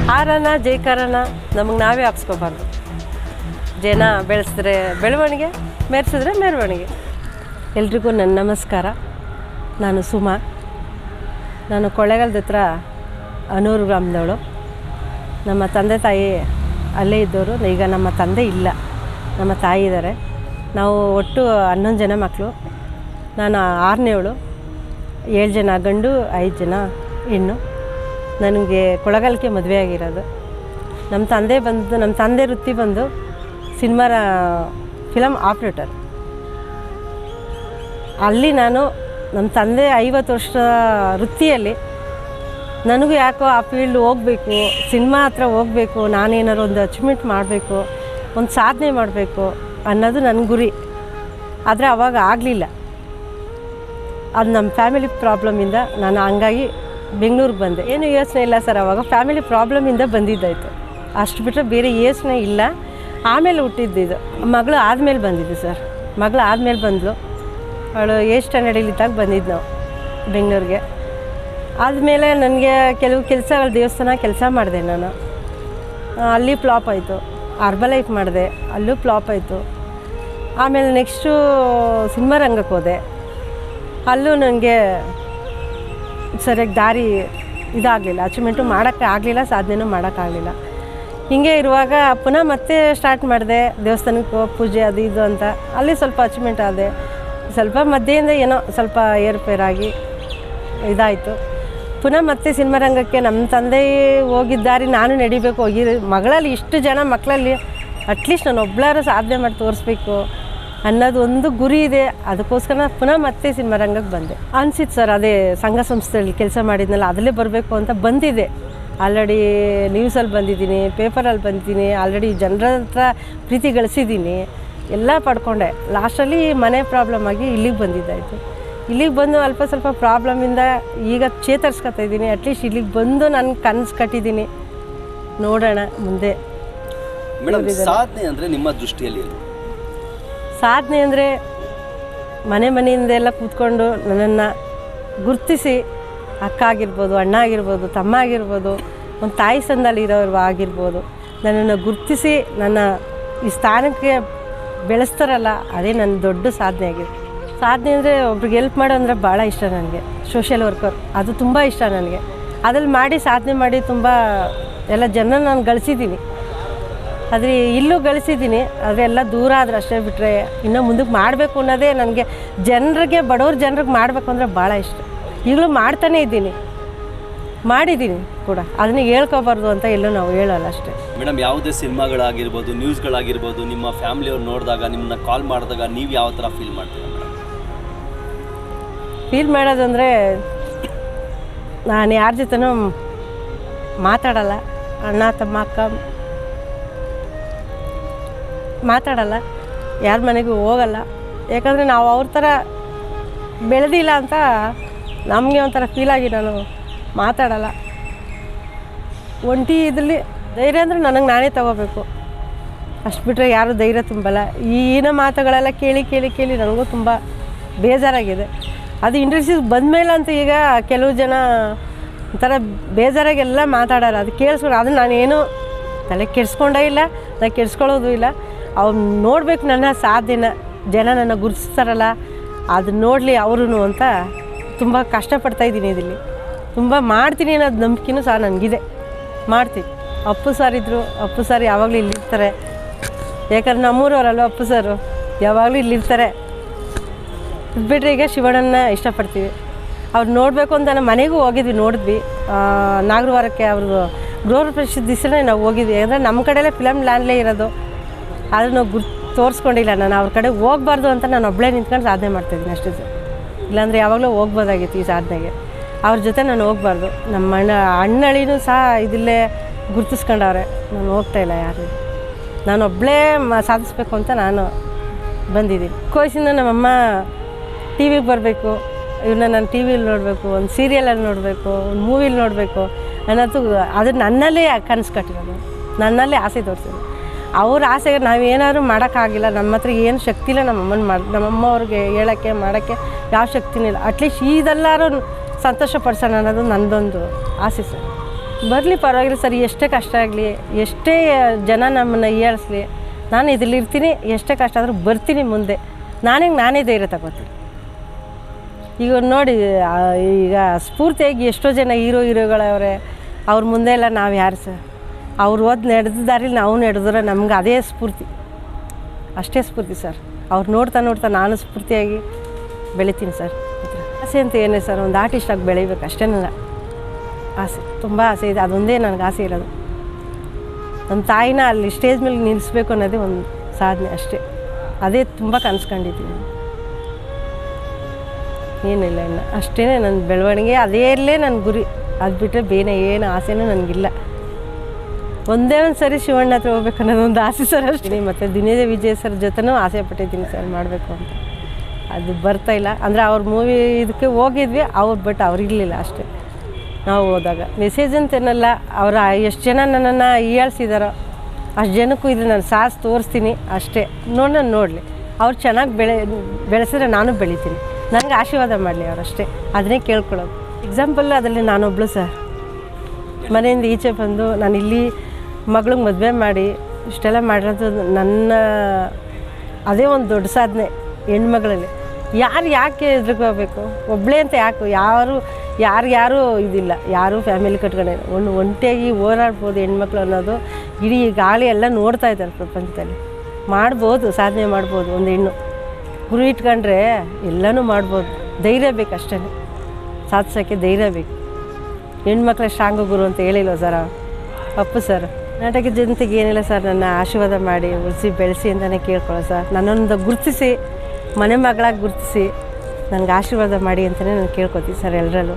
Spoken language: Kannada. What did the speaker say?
ಹಾರನ ಜೈಕಾರನ ನಮಗೆ ನಾವೇ ಹಾಕ್ಸ್ಕೊಬಾರ್ದು. ಜನ ಬೆಳೆಸಿದ್ರೆ ಬೆಳವಣಿಗೆ, ಮೆರೆಸಿದ್ರೆ ಮೆರವಣಿಗೆ. ಎಲ್ರಿಗೂ ನನ್ನ ನಮಸ್ಕಾರ. ನಾನು ಸುಮಾ. ನಾನು ಕೊಳ್ಳೇಗಾಲದ ಹತ್ರ ಅನೂರು ಗ್ರಾಮದವಳು. ನಮ್ಮ ತಂದೆ ತಾಯಿ ಅಲ್ಲೇ ಇದ್ದವರು. ಈಗ ನಮ್ಮ ತಂದೆ ಇಲ್ಲ, ನಮ್ಮ ತಾಯಿ ಇದ್ದಾರೆ. ನಾವು ಒಟ್ಟು 11 ಜನ ಮಕ್ಕಳು. ನಾನು 6ನೇವಳು. 7 ಜನ ಗಂಡು, 5 ಜನ ಹೆಣ್ಣು. ನನಗೆ ಕೊಳ್ಳೇಗಾಲಕ್ಕೆ ಮದುವೆ ಆಗಿರೋದು. ನಮ್ಮ ತಂದೆ ವೃತ್ತಿ ಬಂದು ಫಿಲಮ್ ಆಪ್ರೇಟರ್. ಅಲ್ಲಿ ನಾನು ನಮ್ಮ ತಂದೆ 50 ವರ್ಷದ ವೃತ್ತಿಯಲ್ಲಿ ನನಗೂ ಯಾಕೋ ಆ ಫೀಲ್ಡ್ ಹೋಗಬೇಕು, ಸಿನಿಮಾ ಹತ್ರ ಹೋಗಬೇಕು, ನಾನೇನಾರು ಒಂದು ಅಚೀವ್ಮೆಂಟ್ ಮಾಡಬೇಕು, ಒಂದು ಸಾಧನೆ ಮಾಡಬೇಕು ಅನ್ನೋದು ನನ್ನ ಗುರಿ. ಆದರೆ ಆವಾಗ ಆಗಲಿಲ್ಲ. ಅದು ನಮ್ಮ ಫ್ಯಾಮಿಲಿ ಪ್ರಾಬ್ಲಮಿಂದ ನಾನು ಹಂಗಾಗಿ ಬೆಂಗಳೂರಿಗೆ ಬಂದೆ. ಏನು ಯೋಚನೆ ಇಲ್ಲ ಸರ್, ಆವಾಗ ಫ್ಯಾಮಿಲಿ ಪ್ರಾಬ್ಲಮಿಂದ ಬಂದಿದ್ದಾಯಿತು. ಅಷ್ಟು ಬಿಟ್ಟರೆ ಬೇರೆ ಯೋಚನೆ ಇಲ್ಲ. ಆಮೇಲೆ ಹುಟ್ಟಿದ್ದು ಮಗಳು ಆದಮೇಲೆ ಬಂದಿದ್ದು ಸರ್. ಮಗಳು ಆದಮೇಲೆ ಬಂದಳು. ಅವಳು 8th ಸ್ಟ್ಯಾಂಡರ್ಡಲ್ಲಿದ್ದಾಗ ಬಂದಿದ್ದು ನಾವು ಬೆಂಗಳೂರಿಗೆ. ಆದಮೇಲೆ ನನಗೆ ಕೆಲವು ಕೆಲಸಗಳು, ದೇವಸ್ಥಾನ ಕೆಲಸ ಮಾಡಿದೆ ನಾನು. ಅಲ್ಲಿ ಫ್ಲಾಪ್ ಆಯಿತು. ಅರ್ಬಲೈಫ್ ಮಾಡಿದೆ, ಅಲ್ಲೂ ಫ್ಲಾಪ್ ಆಯಿತು. ಆಮೇಲೆ ನೆಕ್ಸ್ಟು ಸಿನಿಮಾ ರಂಗಕ್ಕೆ ಹೋದೆ. ಅಲ್ಲೂ ನನಗೆ ಸರಿಯಾಗಿ ದಾರಿ ಇದಾಗಲಿಲ್ಲ, ಅಚೀವ್ಮೆಂಟು ಮಾಡೋಕ್ಕೆ ಆಗಲಿಲ್ಲ, ಸಾಧನೆನೂ ಮಾಡೋಕ್ಕಾಗಲಿಲ್ಲ. ಹೀಗೆ ಇರುವಾಗ ಪುನಃ ಮತ್ತೆ ಸ್ಟಾರ್ಟ್ ಮಾಡಿದೆ. ದೇವಸ್ಥಾನಕ್ಕೆ ಪೂಜೆ ಅದು ಇದು ಅಂತ. ಅಲ್ಲಿ ಸ್ವಲ್ಪ ಅಚೀವ್ಮೆಂಟ್ ಆದೆ. ಸ್ವಲ್ಪ ಮಧ್ಯೆಯಿಂದ ಏನೋ ಸ್ವಲ್ಪ ಏರುಪೇರಾಗಿ ಇದಾಯಿತು. ಪುನಃ ಮತ್ತೆ ಸಿನಿಮಾ ರಂಗಕ್ಕೆ ನಮ್ಮ ತಂದೆ ಹೋಗಿದ್ದಾರೆ, ನಾನು ನಡಿಬೇಕು. ಮಗಳಲ್ಲಿ ಇಷ್ಟು ಜನ ಮಕ್ಕಳಲ್ಲಿ ಅಟ್ಲೀಸ್ಟ್ ನಾನು ಒಬ್ಬಳಾರು ಸಾಧನೆ ಮಾಡಿ ತೋರಿಸ್ಬೇಕು ಅನ್ನೋದು ಒಂದು ಗುರಿ ಇದೆ. ಅದಕ್ಕೋಸ್ಕರ ಪುನಃ ಮತ್ತೆ ಸಿನಿಮಾ ರಂಗಕ್ಕೆ ಬಂದೆ. ಅನಿಸಿತ್ತು ಸರ್, ಅದೇ ಸಂಘ ಸಂಸ್ಥೆಯಲ್ಲಿ ಕೆಲಸ ಮಾಡಿದ್ನಲ್ಲ, ಅದರಲ್ಲೇ ಬರಬೇಕು ಅಂತ ಬಂದಿದೆ. ಆಲ್ರೆಡಿ ನ್ಯೂಸಲ್ಲಿ ಬಂದಿದ್ದೀನಿ, ಪೇಪರಲ್ಲಿ ಬಂದಿದ್ದೀನಿ, ಆಲ್ರೆಡಿ ಜನರ ಹತ್ರ ಪ್ರೀತಿ ಗಳಿಸಿದ್ದೀನಿ, ಎಲ್ಲ ಪಡ್ಕೊಂಡೆ. ಲಾಸ್ಟಲ್ಲಿ ಮನೆ ಪ್ರಾಬ್ಲಮ್ ಆಗಿ ಇಲ್ಲಿಗೆ ಬಂದಿದ್ದಾಯಿತು. ಇಲ್ಲಿಗೆ ಬಂದು ಅಲ್ಪ ಸ್ವಲ್ಪ ಪ್ರಾಬ್ಲಮಿಂದ ಈಗ ಚೇತರಿಸ್ಕೊತಾ ಇದ್ದೀನಿ. ಅಟ್ಲೀಸ್ಟ್ ಇಲ್ಲಿಗೆ ಬಂದು ನಾನು ಕನಸು ಕಟ್ಟಿದ್ದೀನಿ. ನೋಡೋಣ ಮುಂದೆ. ಸಾಧನೆ ಅಂದರೆ ನಿಮ್ಮ ದೃಷ್ಟಿಯಲ್ಲಿ ಸಾಧನೆ ಅಂದರೆ ಮನೆಯಿಂದೆಲ್ಲ ಕೂತ್ಕೊಂಡು ನನ್ನನ್ನು ಗುರುತಿಸಿ, ಅಕ್ಕ ಆಗಿರ್ಬೋದು, ಅಣ್ಣ ಆಗಿರ್ಬೋದು, ತಮ್ಮ ಆಗಿರ್ಬೋದು, ಒಂದು ತಾಯಿ ಸಂದಲ್ಲಿ ಇರೋರು ಆಗಿರ್ಬೋದು, ನನ್ನನ್ನು ಗುರುತಿಸಿ ನನ್ನ ಈ ಸ್ಥಾನಕ್ಕೆ ಬೆಳೆಸ್ತಾರಲ್ಲ, ಅದೇ ನನ್ನ ದೊಡ್ಡ ಸಾಧನೆ ಆಗಿದೆ. ಸಾಧನೆ ಅಂದರೆ ಒಬ್ರಿಗೆ ಹೆಲ್ಪ್ ಮಾಡೋ ಅಂದರೆ ಭಾಳ ಇಷ್ಟ ನನಗೆ. ಸೋಷಿಯಲ್ ವರ್ಕರ್ ಅದು ತುಂಬ ಇಷ್ಟ ನನಗೆ. ಅದ್ರಲ್ಲಿ ಮಾಡಿ ಸಾಧನೆ ಮಾಡಿ ತುಂಬ ಎಲ್ಲ ಜನ ನಾನು ಗಳಿಸಿದ್ದೀನಿ. ಆದರೆ ಇಲ್ಲೂ ಗಳಿಸಿದ್ದೀನಿ. ಆದರೆ ಎಲ್ಲ ದೂರ ಆದ್ರೆ ಅಷ್ಟೇ ಬಿಟ್ಟರೆ ಇನ್ನೂ ಮುಂದಕ್ಕೆ ಮಾಡಬೇಕು ಅನ್ನೋದೇ ನನಗೆ. ಜನರಿಗೆ, ಬಡವ್ರ ಜನರಿಗೆ ಮಾಡಬೇಕು ಅಂದರೆ ಭಾಳ ಇಷ್ಟ. ಈಗಲೂ ಮಾಡ್ತಾನೇ ಇದ್ದೀನಿ, ಮಾಡಿದ್ದೀನಿ ಕೂಡ. ಅದನ್ನ ಹೇಳ್ಕೊಬಾರ್ದು ಅಂತ ಎಲ್ಲೂ ನಾವು ಹೇಳೋಲ್ಲ ಅಷ್ಟೇ. ಮೇಡಮ್, ಯಾವುದೇ ಸಿನಿಮಾಗಳಾಗಿರ್ಬೋದು, ನ್ಯೂಸ್ಗಳಾಗಿರ್ಬೋದು, ನಿಮ್ಮ ಫ್ಯಾಮಿಲಿಯವ್ರು ನೋಡಿದಾಗ, ನಿಮ್ಮನ್ನ ಕಾಲ್ ಮಾಡಿದಾಗ ನೀವು ಯಾವ ಥರ ಫೀಲ್ ಮಾಡ್ತೀರಾ ಮೇಡಮ್? ಫೀಲ್ ಮಾಡೋದಂದರೆ, ನಾನು ಯಾರ ಜೊತೆನೂ ಮಾತಾಡಲ್ಲ. ಅಣ್ಣ ತಮ್ಮ ಅಕ್ಕ ಮಾತಾಡಲ್ಲ, ಯಾರ ಮನೆಗೂ ಹೋಗಲ್ಲ. ಯಾಕಂದರೆ ನಾವು ಅವ್ರ ಥರ ಬೆಳೆದಿಲ್ಲ ಅಂತ ನಮಗೆ ಒಂಥರ ಫೀಲಾಗಿ ನಾನು ಮಾತಾಡಲ್ಲ. ಒಂಟಿ ಇದರಲ್ಲಿ ಧೈರ್ಯ ಅಂದರೆ ನನಗೆ ನಾನೇ ತಗೋಬೇಕು. ಅಷ್ಟು ಬಿಟ್ಟರೆ ಯಾರೂ ಧೈರ್ಯ ತುಂಬಲ್ಲ. ಈಗಿನ ಮಾತುಗಳೆಲ್ಲ ಕೇಳಿ ಕೇಳಿ ಕೇಳಿ ನನಗೂ ತುಂಬ ಬೇಜಾರಾಗಿದೆ. ಅದು ಇಂಡಸ್ಟ್ರೀಸ್ ಬಂದಮೇಲೆ ಅಂತ ಈಗ ಕೆಲವು ಜನ ಒಂಥರ ಬೇಜಾರಾಗೆಲ್ಲ ಮಾತಾಡೋಲ್ಲ. ಅದು ಕೇಳಿಸ್ಕೊಂಡು, ಅದು ನಾನೇನು ತಲೆ ಕೆಡಿಸ್ಕೊಂಡೇ ಇಲ್ಲ, ನಾನು ಕೆಡಿಸ್ಕೊಳ್ಳೋದು ಇಲ್ಲ. ಅವ್ರು ನೋಡಬೇಕು ನನ್ನ ಸಾಧನೆನ, ಜನ ನನ್ನ ಗುರುತಿಸ್ತಾರಲ್ಲ, ಅದನ್ನ ನೋಡಲಿ ಅವರು ಅಂತ ತುಂಬ ಕಷ್ಟಪಡ್ತಾಯಿದ್ದೀನಿ. ಇದರಲ್ಲಿ ತುಂಬ ಮಾಡ್ತೀನಿ ಅನ್ನೋದು ನಂಬಿಕೆನೂ ಸಹ ನನಗಿದೆ. ಮಾಡ್ತೀನಿ. ಅಪ್ಪು ಸರ್ ಇದ್ದರು, ಅಪ್ಪು ಸರ್ ಯಾವಾಗಲೂ ಇಲ್ಲಿರ್ತಾರೆ. ಯಾಕಂದ್ರೆ ನಮ್ಮೂರವರಲ್ವ ಅಪ್ಪು ಸರು, ಯಾವಾಗಲೂ ಇಲ್ಲಿರ್ತಾರೆ. ಬಿಟ್ಟರೆ ಈಗ ಶಿವಣ್ಣನ ಇಷ್ಟಪಡ್ತೀವಿ. ಅವ್ರು ನೋಡಬೇಕು ಅಂತ ನಮ್ಮ ಮನೆಗೂ ಹೋಗಿದ್ವಿ, ನೋಡಿದ್ವಿ. ನಾಗರವಾರಕ್ಕೆ ಅವ್ರದ್ದು ಗೃಹ ಪ್ರವೇಶದ ದಿವಸನೇ ನಾವು ಹೋಗಿದ್ವಿ. ಅಂದರೆ ನಮ್ಮ ಕಡೆಯಲ್ಲೇ ಫಿಲಮ್ ಲ್ಯಾಂಡ್ಲೇ ಇರೋದು. ಆದರೂ ನಾವು ತೋರಿಸ್ಕೊಂಡಿಲ್ಲ. ನಾನು ಅವ್ರ ಕಡೆ ಹೋಗ್ಬಾರ್ದು ಅಂತ ನಾನು ಒಬ್ಬಳೇ ನಿಂತ್ಕೊಂಡು ಸಾಧನೆ ಮಾಡ್ತಾಯಿದ್ದೀನಿ ಅಷ್ಟೇ ಸರ್. ಇಲ್ಲಾಂದರೆ ಯಾವಾಗಲೂ ಹೋಗ್ಬೋದಾಗಿತ್ತು ಈ ಸಾಧನೆಗೆ. ಅವ್ರ ಜೊತೆ ನಾನು ಹೋಗ್ಬಾರ್ದು. ನಮ್ಮ ಅಣ್ಣಳಿನೂ ಸಹ ಇದಿಲ್ಲೇ ಗುರುತಿಸ್ಕೊಂಡವ್ರೆ. ನಾನು ಹೋಗ್ತಾಯಿಲ್ಲ ಯಾರು. ನಾನು ಒಬ್ಬಳೇ ಸಾಧಿಸ್ಬೇಕು ಅಂತ ನಾನು ಬಂದಿದ್ದೀನಿ. ವಯಸ್ಸಿಂದ ನಮ್ಮಮ್ಮ ಟಿ ವಿಗೆ ಬರಬೇಕು, ಇವನ್ನ ನಾನು ಟಿ ವಿಲಿ ನೋಡಬೇಕು, ಒಂದು ಸೀರಿಯಲಲ್ಲಿ ನೋಡಬೇಕು, ಒಂದು ಮೂವಿಲಿ ನೋಡಬೇಕು ಅನ್ನೋದು ಅದು ನನ್ನಲ್ಲೇ ಕನಸು ಕಟ್ಟಿರೋದು, ನನ್ನಲ್ಲೇ ಆಸೆ ತೋರಿಸಿದ್ರು. ಅವ್ರ ಆಸೆಗೆ ನಾವೇನಾದ್ರು ಮಾಡೋಕ್ಕಾಗಿಲ್ಲ. ನಮ್ಮ ಹತ್ರ ಏನು ಶಕ್ತಿ ಇಲ್ಲ ನಮ್ಮಮ್ಮ ಅವ್ರಿಗೆ ಹೇಳೋಕ್ಕೆ ಮಾಡೋಕ್ಕೆ ಯಾವ ಶಕ್ತಿನೂ ಇಲ್ಲ. ಅಟ್ಲೀಸ್ಟ್ ಇದೆಲ್ಲರೂ ಸಂತೋಷ ಪಡಿಸೋಣ ಅನ್ನೋದು ನನ್ನದೊಂದು ಆಸೆ ಸರ್. ಬರಲಿ ಪರವಾಗಿಲ್ಲ ಸರ್, ಎಷ್ಟೇ ಕಷ್ಟ ಆಗಲಿ, ಎಷ್ಟೇ ಜನ ನಮ್ಮನ್ನು ಹೀಯಾಳಿಸ್ಲಿ, ನಾನು ಇದರಲ್ಲಿರ್ತೀನಿ. ಎಷ್ಟೇ ಕಷ್ಟ ಆದರೂ ಬರ್ತೀನಿ ಮುಂದೆ. ನಾನೇ ಧೈರ್ಯ ತಗೋತೀನಿ. ಈಗ ನೋಡಿ, ಈಗ ಸ್ಫೂರ್ತಿಯಾಗಿ ಎಷ್ಟೋ ಜನ ಹೀರೋಗಳವರೆ, ಅವ್ರ ಮುಂದೆ ಎಲ್ಲ ನಾವು ಯಾರು ಸರ್? ಅವ್ರು ನಡೆದ ದಾರಿಲಿ ನಾವು ನಡೆದ್ರೆ ನಮ್ಗೆ ಅದೇ ಸ್ಫೂರ್ತಿ, ಅಷ್ಟೇ ಸ್ಫೂರ್ತಿ ಸರ್. ಅವ್ರು ನೋಡ್ತಾ ನಾನು ಸ್ಫೂರ್ತಿಯಾಗಿ ಬೆಳಿತೀನಿ ಸರ್. ಆಸೆ ಅಂತ ಏನೇ ಸರ್, ಒಂದು ಆರ್ಟಿಸ್ಟಾಗಿ ಬೆಳಿಬೇಕು ಅಷ್ಟೇ ನನ್ನ ಆಸೆ. ತುಂಬ ಆಸೆ ಇದೆ, ಅದೊಂದೇ ನನಗೆ ಆಸೆ ಇರೋದು. ನಮ್ಮ ತಾಯಿನ ಅಲ್ಲಿ ಸ್ಟೇಜ್ ಮೇಲೆ ನಿಲ್ಲಿಸ್ಬೇಕು ಅನ್ನೋದೇ ಒಂದು ಸಾಧನೆ ಅಷ್ಟೇ. ಅದೇ ತುಂಬ ಕನ್ಸ್ಕೊಂಡಿದ್ದೀನಿ. ಏನಿಲ್ಲ ಇನ್ನು ಅಷ್ಟೇ ನನ್ನ ಬೆಳವಣಿಗೆ, ಅದೇಲೇ ನನ್ನ ಗುರಿ. ಅದು ಬಿಟ್ಟರೆ ಬೇರೆ ಏನು ಆಸೆನೂ ನನಗಿಲ್ಲ. ಒಂದೇ ಒಂದು ಸರಿ ಶಿವಣ್ಣ ಹತ್ರ ಹೋಗ್ಬೇಕು ಅನ್ನೋದೊಂದು ಆಸೆ ಸರ್ ಅಷ್ಟೇ. ಮತ್ತು ದಿನೇಶ ವಿಜಯ್ ಸರ್ ಜೊತೆನೂ ಆಸೆ ಪಟ್ಟಿದ್ದೀನಿ ಸರ್ ಮಾಡಬೇಕು ಅಂತ. ಅದು ಬರ್ತಾಯಿಲ್ಲ. ಅಂದರೆ ಅವ್ರ ಮೂವಿ ಇದಕ್ಕೆ ಹೋಗಿದ್ವಿ, ಬಟ್ ಅವ್ರು ಇರಲಿಲ್ಲ ಅಷ್ಟೇ. ನಾವು ಹೋದಾಗ ಮೆಸೇಜ್ ಅಂತೇನಲ್ಲ, ಎಷ್ಟು ಜನ ನನ್ನನ್ನು ಹೀಯಾಳಿಸಿದಾರೋ ಅಷ್ಟು ಜನಕ್ಕೂ ಇದು ನಾನು ಸಾಹಸ ತೋರಿಸ್ತೀನಿ ಅಷ್ಟೇ. ನೋಡಲಿ, ಅವ್ರು ಚೆನ್ನಾಗಿ ಬೆಳೆಸಿದ್ರೆ ನಾನು ಬೆಳಿತೀನಿ. ನನಗೆ ಆಶೀರ್ವಾದ ಮಾಡಲಿ ಅವರಷ್ಟೇ, ಅದನ್ನೇ ಕೇಳ್ಕೊಳ್ಳೋದು. ಎಕ್ಸಾಂಪಲ್ ಅದರಲ್ಲಿ ನಾನೊಬ್ಳು ಸರ್. ಮನೆಯಿಂದ ಈಚೆ ಬಂದು ನಾನು ಇಲ್ಲಿ ಮಗಳಿಗೆ ಮದುವೆ ಮಾಡಿ ಇಷ್ಟೆಲ್ಲ ಮಾಡಿರೋದು ನನ್ನ ಅದೇ ಒಂದು ದೊಡ್ಡ ಸಾಧನೆ ಹೆಣ್ಮಗಳಲ್ಲಿ. ಯಾಕೆ ಹೆದರ್ಕೋಬೇಕು? ಒಬ್ಬಳೇ ಅಂತ ಯಾರು ಇದಿಲ್ಲ, ಯಾರೂ ಫ್ಯಾಮಿಲಿ ಕಟ್ಕೊಂಡೆ ಒಂಟಿಯಾಗಿ ಓಡಾಡ್ಬೋದು ಹೆಣ್ಮಕ್ಳು ಅನ್ನೋದು ಇಡೀ ಗಾಳಿ ಎಲ್ಲ ನೋಡ್ತಾ ಇದ್ದಾರೆ ಪ್ರಪಂಚದಲ್ಲಿ. ಮಾಡ್ಬೋದು, ಸಾಧನೆ ಮಾಡ್ಬೋದು. ಒಂದು ಹೆಣ್ಣು ಗುರು ಇಟ್ಕೊಂಡ್ರೆ ಎಲ್ಲನೂ ಮಾಡ್ಬೋದು. ಧೈರ್ಯ ಬೇಕು ಅಷ್ಟೇ, ಸಾಧಿಸೋಕ್ಕೆ ಧೈರ್ಯ ಬೇಕು. ಹೆಣ್ಮಕ್ಳ ಸ್ಟ್ರಾಂಗು ಗುರು ಅಂತ ಹೇಳಿಲ್ವ ಸರ್ ಅಪ್ಪು ಸರ್. ಕರ್ನಾಟಕ ಜನತೆಗೆ ಏನಿಲ್ಲ ಸರ್, ನನ್ನ ಆಶೀರ್ವಾದ ಮಾಡಿ ಉಳಿಸಿ ಬೆಳೆಸಿ ಅಂತಲೇ ಕೇಳ್ಕೊಳ್ಳೋ ಸರ್. ನನ್ನೊಂದು ಗುರುತಿಸಿ, ಮನೆ ಮಗಳಾಗಿ ಗುರುತಿಸಿ ನನಗೆ ಆಶೀರ್ವಾದ ಮಾಡಿ ಅಂತಲೇ ನಾನು ಕೇಳ್ಕೊತೀನಿ ಸರ್ ಎಲ್ಲರಲ್ಲೂ.